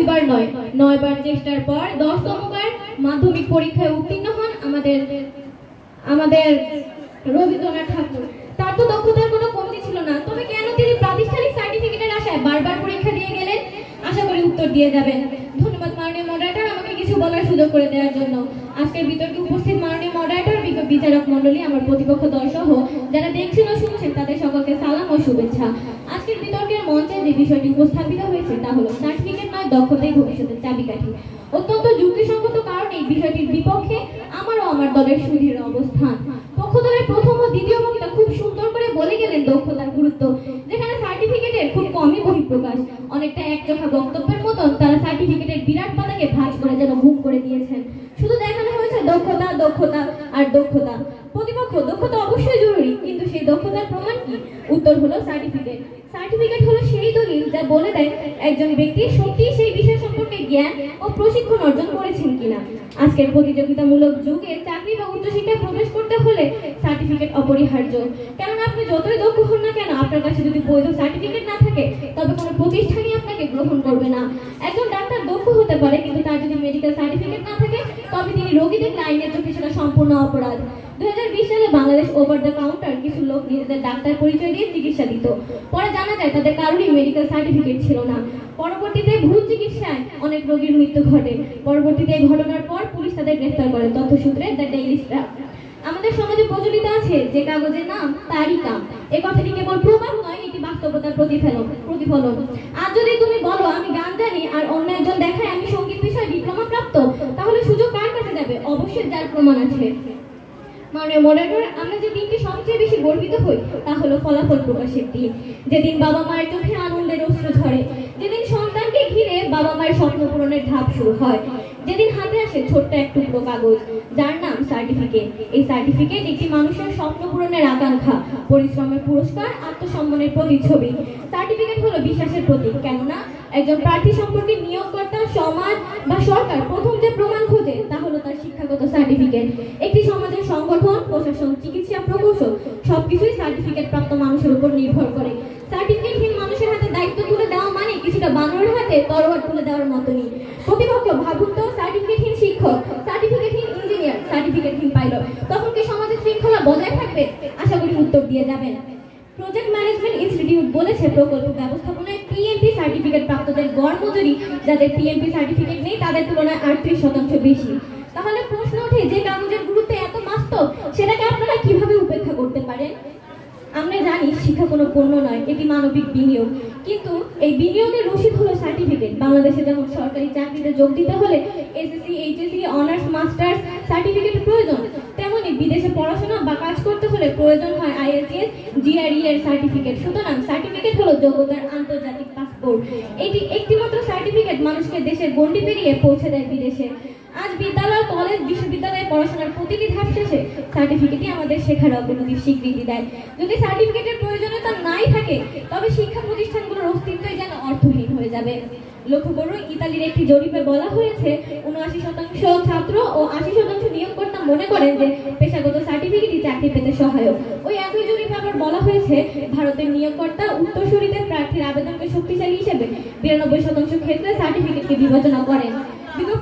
দুইবার নয়, 9 বার চেষ্টার পর 10তম বার মাধ্যমিক পরীক্ষায় উত্তীর্ণ হন আমাদের রবীন্দ্রনাথ ঠাকুর। তার তো দক্ষতার কোনো কমতি ছিল না, তবে কেন তিনি প্রাতিষ্ঠানিক সার্টিফিকেটের আশায় বারবার পরীক্ষা দিয়ে গেলেন? আশা করি উত্তর দিয়ে যাবেন। ধন্যবাদ মাননীয় মডারেটর আমাকে কিছু বলার সুযোগ করে দেওয়ার জন্য। আজকের বিতর্কে উপস্থিত মাননীয় মডারেটর, বিচারক মণ্ডলী, আমার প্রতিপক্ষ দল সহ যারা দেখছেন ও শুনছেন তাদের সকলকে সালাম ও শুভেচ্ছা। আজকের বিতর্কের মঞ্চে যে বিষয়টি উপস্থাপিত হয়েছে তা হলো সার্টিফিকেট নয়, দক্ষতাই ভবিষ্যতের চাবিকাঠি। অত্যন্ত যুক্তিসঙ্গত কারণে এই বিষয়টির বিপক্ষে আমার ও আমার দলের সুদৃঢ় অবস্থান। পক্ষ দলের প্রথম ও দ্বিতীয় বক্তা খুব সুন্দর করে বলে গেলেন দক্ষতার গুরুত্ব, যেখানে সার্টিফিকেটের খুব কমই বহিঃপ্রকাশ। অনেকটা একচোখা বক্তব্যের মতন তারা সার্টিফিকেটের বিরাট পাতাকে ভাঁজ করে যেন গুম করে দিয়েছেন। শুধু দেখানো হয়েছে দক্ষতা দক্ষতা আর দক্ষতা। প্রতিপক্ষ, দক্ষতা অবশ্যই জরুরি, কিন্তু সেই দক্ষতার প্রমাণ কি? উত্তর হলো সার্টিফিকেট। সার্টিফিকেট হলো সেই দলিল যা বলে দেয় একজন ব্যক্তি সত্যিই সেই বিষয় সম্পর্কে জ্ঞান ও প্রশিক্ষণ অর্জন করেছেন কিনা। আজকের প্রতিযোগিতামূলক যুগে চাকরি বা উচ্চশিক্ষায় প্রবেশ করতে হলে সার্টিফিকেট অপরিহার্য। কারণ আপনি যতই দক্ষ হন না কেন, আপনার কাছে যদি বৈধ সার্টিফিকেট না থাকে তবে কোনো প্রতিষ্ঠানই আপনাকে গ্রহণ করবে না। একজন ডাক্তার দক্ষ হতে পারে, কিন্তু তার যদি মেডিকেল সার্টিফিকেট না থাকে তবে তিনি রোগী দেখলে আইনের চোখে সেটা সম্পূর্ণ অপরাধ। 2020 সালে বাংলাদেশ ওভার দ্য কাউন্টার কিছু লোক নিজেদের ডাক্তার পরিচয় দিয়ে চিকিৎসা দিত। পরে জানা যায় তাদের কারোরই মেডিকেল সার্টিফিকেট ছিল না। পরবর্তীতে ভুল চিকিৎসায় অনেক রোগীর মৃত্যু ঘটে। পরবর্তীতে এই ঘটনার পর পুলিশ তাদের গ্রেফতার করে। তথ্যসূত্রে দ্য ডেইলি স্টার। আমাদের সমাজে প্রচলিত আছে যে কাগজের নাম তারই কাম। এই কথাটি কেবল প্রবাদ নয়, এটি বাস্তবতার প্রতিফলন। আর যদি তুমি বলো আমি গান জানি আর অন্য একজন দেখায় আমি সঙ্গীত বিষয়ে ডিপ্লোমা প্রাপ্ত, তাহলে সুযোগ কার কাছে যাবে? অবশ্যই যার প্রমাণ আছে। মাননীয় মডারেটর, আমরা যে দিনটি সবচেয়ে বেশি গর্বিত হই তা হলো ফলাফল প্রকাশের দিন। যেদিন বাবা মায়ের চোখে আনন্দের অশ্রু ঝরে, যেদিন সন্তানকে ঘিরে বাবা মায়ের স্বপ্ন পূরণের ধাপ শুরু হয়, যেদিন হাতে আসে ছোট্ট এক টুকরো কাগজ যার নাম সার্টিফিকেট। এই সার্টিফিকেট একটি মানুষের স্বপ্ন পূরণের আকাঙ্ক্ষা, পরিশ্রমের পুরস্কার, আত্মসম্মানের প্রতিচ্ছবি। সার্টিফিকেট হলো বিশ্বাসের প্রতীক, কেননা একজন প্রার্থী সম্পর্কে নিয়োগকর্তা, সমাজ বা সরকার প্রথম যে প্রমাণ খোঁজে তা হলো তার শিক্ষাগত সার্টিফিকেট। একটি সমাজের সংগঠন, প্রশাসন, চিকিৎসা, প্রকৌশল সবকিছুই সার্টিফিকেট প্রাপ্ত মানুষের উপর নির্ভর করে। সার্টিফিকেটহীন মানুষের হাতে দায়িত্ব তুলে দেওয়া মানে কিছুটা বানরের হাতে তরোয়ার তুলে দেওয়ার মতনই। প্রতিপক্ষ ভাবুন তো, সার্টিফিকেটহীন শিক্ষক, সার্টিফিকেটহীন ইঞ্জিনিয়ার, সার্টিফিকেটহীন পাইলট, তখন কি সমাজের শৃঙ্খলা বজায় থাকবে? আশা করি উত্তর দিয়ে যাবেন। প্রজেক্ট ম্যানেজমেন্ট ইনস্টিটিউট বলেছে প্রকল্প ব্যবস্থাপনায় পিএমপি সার্টিফিকেট প্রাপ্তদের গড় মজুরি যাদের পিএমপি সার্টিফিকেট নেই তাদের তুলনায় 38% বেশি। তাহলে প্রশ্ন ওঠে, যে কাগজের গুরুত্ব এত বাস্তব সেটাকে আপনারা কিভাবে উপেক্ষা করতে পারেন? আমরা জানি শিক্ষা কোনো পণ্য নয়, এটি মানবিক বিনিয়োগ, কিন্তু এই বিনিয়োগের রসিদ হলো সার্টিফিকেট। বাংলাদেশে যেমন সরকারি চাকরিতে যোগ দিতে হলে SSC, HSC, honours, masters certificate প্রয়োজন, তেমনি বিদেশে পড়াশোনা বা কাজ করতে হলে প্রয়োজন হয় আইএলটিএস, জিআরই এর সার্টিফিকেট। সুতরাং সার্টিফিকেট হলো যোগ্যতার আন্তর্জাতিক পাসপোর্ট। এটি একটিমাত্র সার্টিফিকেট মানুষকে দেশের গণ্ডি পেরিয়ে পৌঁছে দেয় বিদেশে। আজ বিদ্যালয়, কলেজ, বিশ্ববিদ্যালয়ে পড়াশোনার প্রতিটি ধাপ শেষে সার্টিফিকেটই আমাদের শেখার অগ্রগতির স্বীকৃতি দেয়। যদি সার্টিফিকেটের প্রয়োজনীয়তা নাই থাকে তবে শিক্ষা প্রতিষ্ঠানগুলোর অস্তিত্বই যেন অর্থহীন হয়ে যাবে। লক্ষ্য করুন, ইতালির একটি জরিপে বলা হয়েছে 79% ছাত্র ও 80% নিয়োগকর্তা মনে করেন যে পেশাগত সার্টিফিকেটই চাকরি পেতে সহায়ক। ওই একই জরিপে আবার বলা হয়েছে ভারতের নিয়োগকর্তা উত্তরসূরিতে প্রার্থীর আবেদনকে শক্তিশালী হিসেবে 92% ক্ষেত্রে সার্টিফিকেটকে বিবেচনা করেন।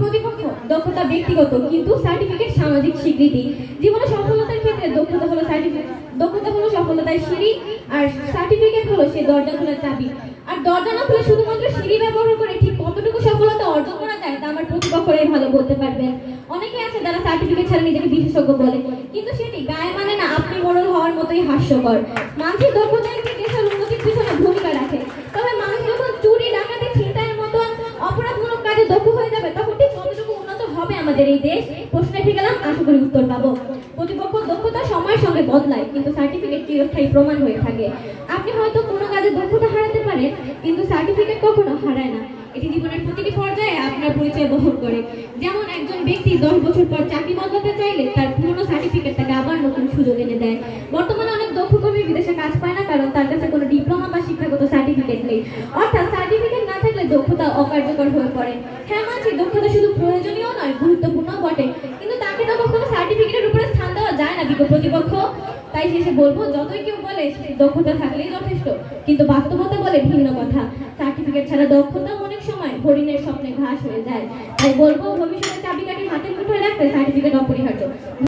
প্রতিপক্ষ, দক্ষতা ব্যক্তিগত, কিন্তু সার্টিফিকেট সামাজিক স্বীকৃতি। জীবনে সফলতার ক্ষেত্রে দক্ষতা হলো সফলতার সিঁড়ি, আর সার্টিফিকেট হলো সেই দরজা খোলার চাবি। আর দরজা না খুলে শুধুমাত্র সিঁড়ি ব্যবহার করে ঠিক কতটুকু সফলতা অর্জন করা যায় তা আমার প্রতিপক্ষরাই ভালো বলতে পারবেন। অনেকে আছে যারা সার্টিফিকেট ছাড়া নিজেকে বিশেষজ্ঞ বলে, কিন্তু সেটি গায়ে মানে না আপনি মোড়ল হওয়ার মতোই হাস্যকর। মানুষের দক্ষতা একটি দেশের উন্নতির পিছনে ভূমিকা রাখে, তবে মানুষ যখন চুরি, ডাকাতি, ছিনতাইয়ের মতো অপরাধমূলক কাজে দক্ষ হয়ে যাবে তখন ঠিক কতটুকু উন্নত হবে আমাদের এই দেশ? প্রশ্নে ঠিক গেলাম, আশা করি উত্তর পাবো। প্রতিপক্ষ, দক্ষতা সময়ের সঙ্গে বদলায়, কিন্তু সার্টিফিকেট চিরস্থায়ী প্রমাণ হয়ে থাকে। আপনি হয়তো কোনো কাজে দক্ষতা হারাতে পারেন, কিন্তু সার্টিফিকেট কখনো হারায় না। এটি জীবনের প্রতিটি পর্যায়ে আপনার পরিচয় বহন করে। যেমন একজন ব্যক্তি 10 বছর পর চাকরি বদলাতে চাইলে তার পুরনো সার্টিফিকেট তাকে আবার নতুন সুযোগ এনে দেয়। বর্তমানে অনেক দক্ষ কর্মী বিদেশে কাজ পায় না, কারণ তার কাছে কোনো ডিপ্লোমা বা শিক্ষাগত সার্টিফিকেট নেই। অর্থাৎ সার্টিফিকেট না থাকলে দক্ষতা অকার্যকর হয়ে পড়ে। হ্যাঁ, মানছি দক্ষতা শুধু প্রয়োজনীয় নয়, গুরুত্বপূর্ণ বটে, কিন্তু তাকে তো কখনো সার্টিফিকেটের উপরে স্থান দেওয়া যায় না প্রতিপক্ষ। তাই শেষে বলবো, যতই কেউ বলে দক্ষতা থাকলেই যথেষ্ট, কিন্তু বাস্তবতা বলে ভিন্ন কথা। সার্টিফিকেট ছাড়া দক্ষতা অনেক সময় হরিণের স্বপ্নে ঘাস হয়ে যায়। তাই বলবো ভবিষ্যতে চাবিকাঠি হাতের মুঠোয় রাখতে সার্টিফিকেট অপরিহার্য।